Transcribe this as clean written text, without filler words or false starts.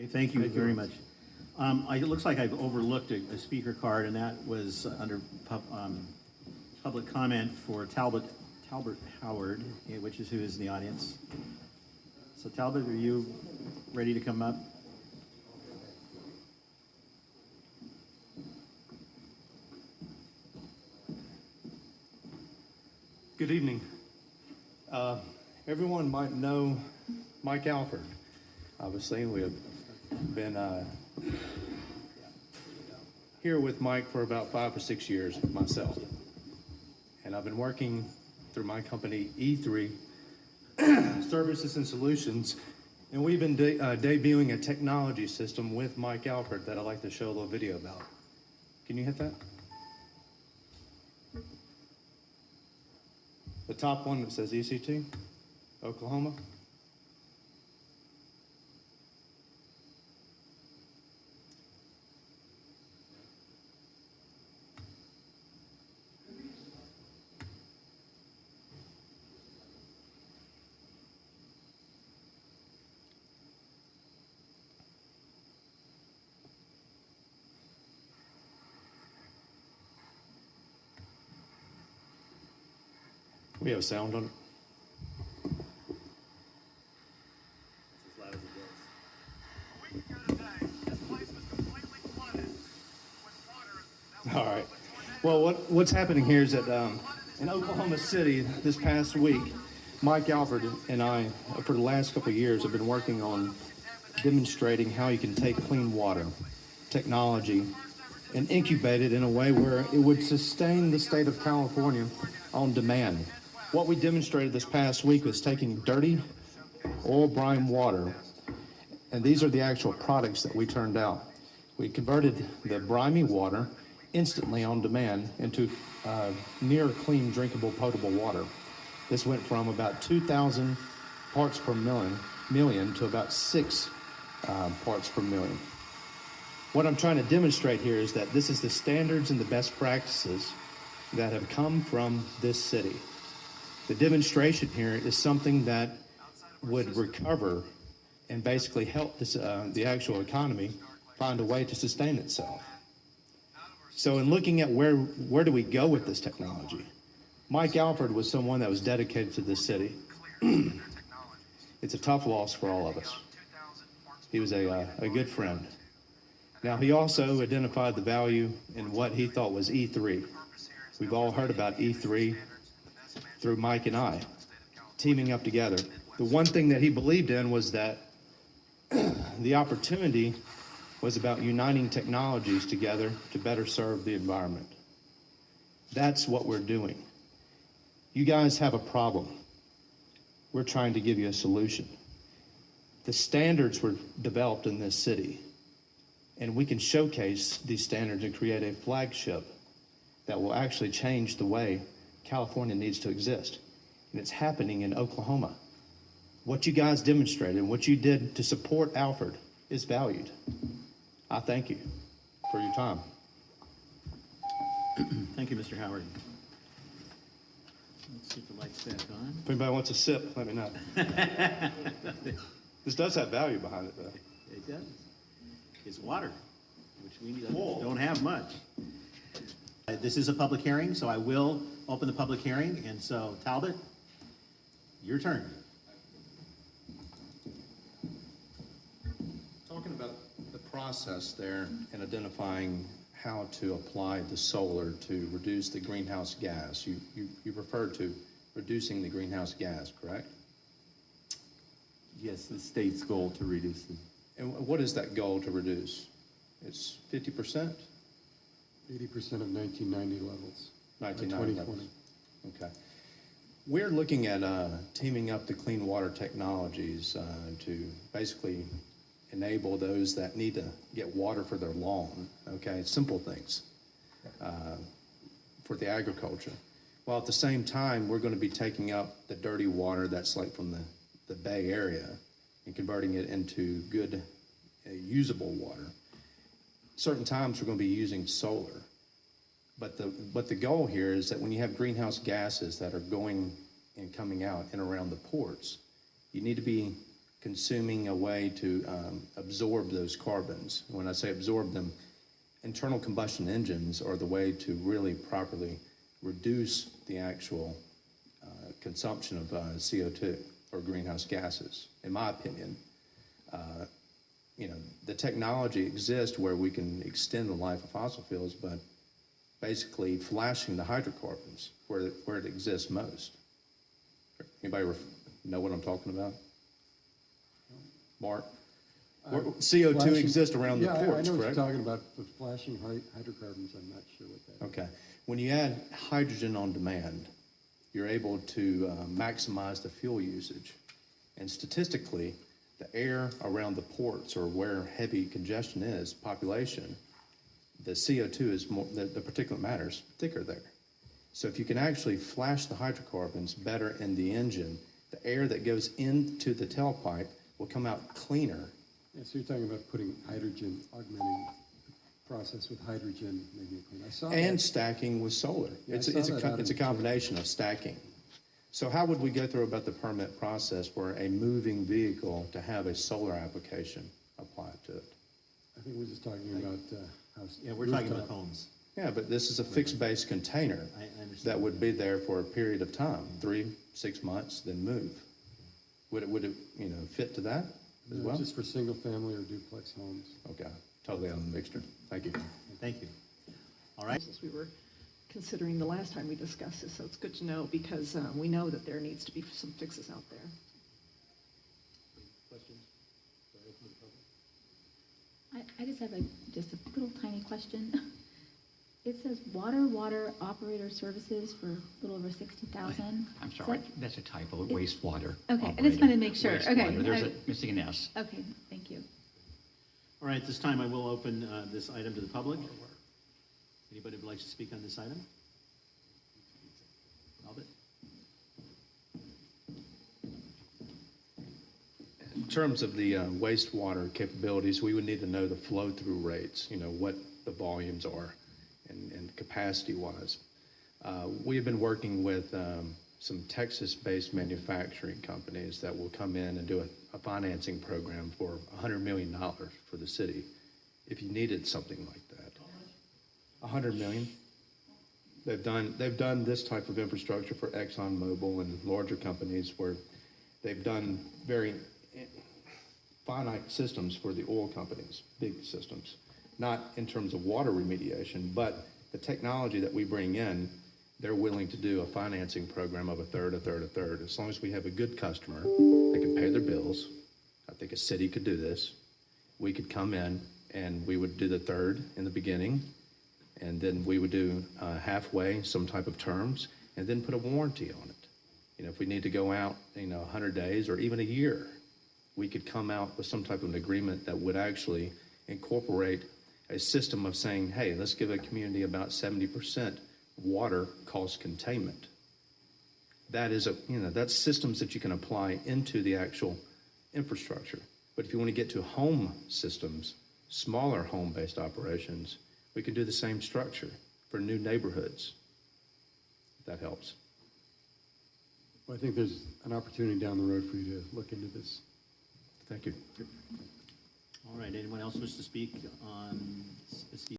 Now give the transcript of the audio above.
Okay, thank you very much. It looks like I've overlooked a speaker card, and that was under public comment for Talbott Howard, which is who is in the audience. So Talbott, are you ready to come up? Good evening. Everyone might know Mike Alford. Obviously, we have been here with Mike for about 5 or 6 years myself. And I've been working through my company, E3 Services and Solutions, and we've been debuting a technology system with Mike Alford that I'd like to show a little video about. Can you hit that? The top one that says ECT, Oklahoma. We have sound on it. As loud as it A week ago today, this place was completely flooded with water. All right. Well, what's happening here is that in Oklahoma City this past week, Mike Alford and I, for the last couple of years, have been working on demonstrating how you can take clean water technology and incubate it in a way where it would sustain the state of California on demand. What we demonstrated this past week was taking dirty oil brine water, and these are the actual products that we turned out. We converted the briny water instantly on demand into near clean, drinkable, potable water. This went from about 2,000 parts per million to about 6 parts per million. What I'm trying to demonstrate here is that this is the standards and the best practices that have come from this city. The demonstration here is something that would recover and basically help this, the actual economy find a way to sustain itself. So in looking at where do we go with this technology, Mike Alford was someone that was dedicated to this city. It's a tough loss for all of us. He was a good friend. Now, he also identified the value in what he thought was E3. We've all heard about E3 through Mike and I, teaming up together. The one thing that he believed in was that the opportunity was about uniting technologies together to better serve the environment. That's what we're doing. You guys have a problem. We're trying to give you a solution. The standards were developed in this city, and we can showcase these standards and create a flagship that will actually change the way California needs to exist. And it's happening in Oklahoma. What you guys demonstrated and what you did to support Alford is valued. I thank you for your time. Thank you, Mr. Howard. Let's see if the light's back on. If anybody wants a sip, let me know. This does have value behind it, though. It does. It's water, which we don't have much. This is a public hearing, so I will open the public hearing. And so, Talbott, your turn. Talking about the process there and identifying how to apply the solar to reduce the greenhouse gas. You referred to reducing the greenhouse gas, correct? Yes, the state's goal to reduce them. And what is that goal to reduce? It's 50%? 80% of 1990 levels. 1990 levels. Okay. We're looking at teaming up the clean water technologies to basically enable those that need to get water for their lawn, okay? Simple things for the agriculture. While at the same time, we're going to be taking up the dirty water that's like from the Bay Area and converting it into good, usable water. Certain times we're going to be using solar. But the goal here is that when you have greenhouse gases that are going and coming out and around the ports, you need to be consuming a way to absorb those carbons. When I say absorb them, internal combustion engines are the way to really properly reduce the actual consumption of CO2 or greenhouse gases, in my opinion. The technology exists where we can extend the life of fossil fuels, but basically flashing the hydrocarbons where it exists most. Anybody know what I'm talking about? Mark? CO2 Flashing- exists around the Yeah, I ports, know what you're correct? talking about, but flashing hydrocarbons, I'm not sure what that is. Okay. When you add hydrogen on demand, you're able to maximize the fuel usage. And statistically, the air around the ports or where heavy congestion is, population, the CO2 is more, the particulate matter is thicker there. So if you can actually flash the hydrocarbons better in the engine, the air that goes into the tailpipe will come out cleaner. Yeah, so you're talking about putting hydrogen, augmenting the process with hydrogen, making it clean. I saw And that. stacking with solar. Yeah, I It's saw that out a in combination of stacking. So how would we go through about the permit process for a moving vehicle to have a solar application applied to it? I think we're just talking about house. Yeah, we're talking about rooftop. homes. Yeah, but this is a fixed base container I understand. that would be there for a period of time, 3-6 months, then move. Would it fit to that as No, well? just for single family or duplex homes. Okay, totally out of the mixture. Thank you. Thank you. All right. As we were considering the last time we discussed this, so it's good to know because we know that there needs to be some fixes out there. Questions? I just have just a little tiny question. It says water operator services for a little over 60,000. I'm sorry, that's a typo, wastewater. Okay, I just wanted to make sure. Wastewater. Okay, There's a missing an S. Okay, thank you. All right, at this time, I will open this item to the public. Anybody would like to speak on this item? Talbott? In terms of the wastewater capabilities, we would need to know the flow-through rates, what the volumes are and capacity-wise. We have been working with some Texas-based manufacturing companies that will come in and do a financing program for $100 million for the city, if you needed something like that. $100 million. They've done this type of infrastructure for ExxonMobil and larger companies where they've done very finite systems for the oil companies, big systems, not in terms of water remediation, but the technology that we bring in, they're willing to do a financing program of a third. As long as we have a good customer, they can pay their bills. I think a city could do this. We could come in and we would do the third in the beginning, and then we would do halfway some type of terms, and then put a warranty on it. If we need to go out, 100 days or even a year, we could come out with some type of an agreement that would actually incorporate a system of saying, hey, let's give a community about 70% water cost containment. That is that's systems that you can apply into the actual infrastructure. But if you want to get to home systems, smaller home-based operations, we could do the same structure for new neighborhoods. If that helps. Well, I think there's an opportunity down the road for you to look into this. Thank you. All right, anyone else wish to speak on